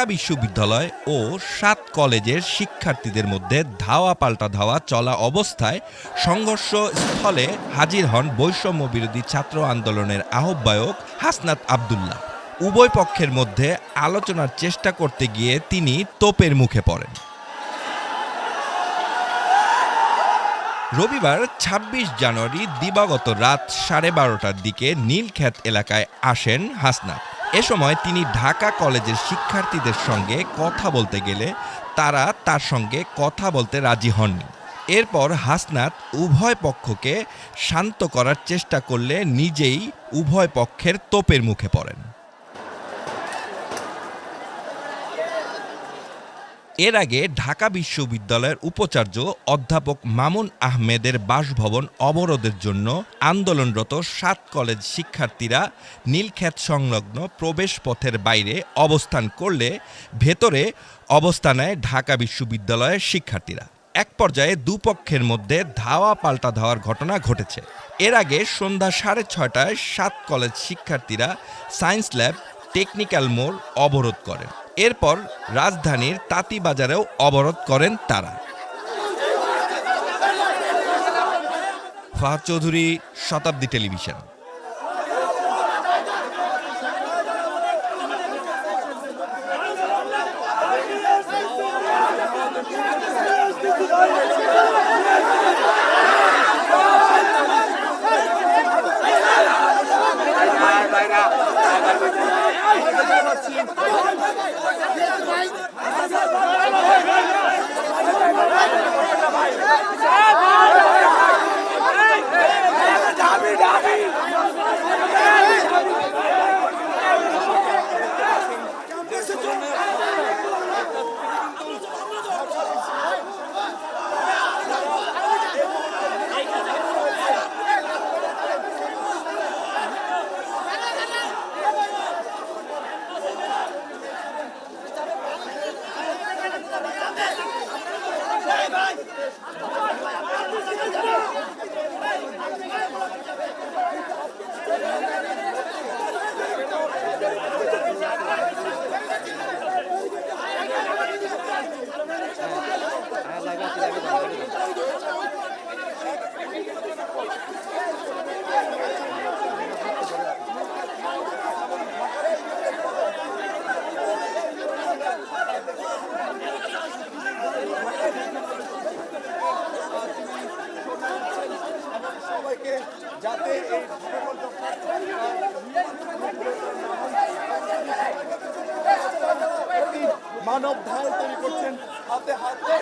ঢাকা বিশ্ববিদ্যালয় ও ৭ কলেজের শিক্ষার্থীদের মধ্যে ধাওয়া পাল্টা ধাওয়া চলা অবস্থায় সংঘর্ষ স্থলে হাজির হন বৈষম্য বিরোধী ছাত্র আন্দোলনের আহ্বায়ক হাসনাত আব্দুল্লাহ। উভয় পক্ষের মধ্যে আলোচনার চেষ্টা করতে গিয়ে তিনি তোপের মুখে পড়েন। রবিবার ২৬ জানুয়ারি দিবাগত রাত 12:30টার দিকে নীলক্ষেত এলাকায় আসেন হাসনাত। এ সময় তিনি ঢাকা কলেজের শিক্ষার্থীদের সঙ্গে কথা বলতে গেলে তারা তার সঙ্গে কথা বলতে রাজি হননি। এরপর হাসনাত উভয় পক্ষকে শান্ত করার চেষ্টা করলে নিজেই উভয় পক্ষের তোপের মুখে পড়েন। এর আগে ঢাকা বিশ্ববিদ্যালয়ের উপাচার্য অধ্যাপক মামুন আহমেদের বাসভবন অবরোধের জন্য আন্দোলনরত ৭ কলেজ শিক্ষার্থীরা নীলক্ষেত সংলগ্ন প্রবেশপথের বাইরে অবস্থান করলে ভেতরে অবস্থান নেয় ঢাকা বিশ্ববিদ্যালয়ের শিক্ষার্থীরা। এক পর্যায়ে দুপক্ষের মধ্যে ধাওয়া পাল্টা ধাওয়ার ঘটনা ঘটেছে। এর আগে সন্ধ্যা 6:30টায় ৭ কলেজ শিক্ষার্থীরা সায়েন্স ল্যাব, টেকনিক্যাল মোড় অবরোধ করেন। এরপর রাজধানীর তাঁতীবাজারেও অবরোধ করেন তারা। ফাহাদ চৌধুরী, শতাব্দী টেলিভিশন। যাতে মানব ঢাল তৈরি করছেন হাতে হাতে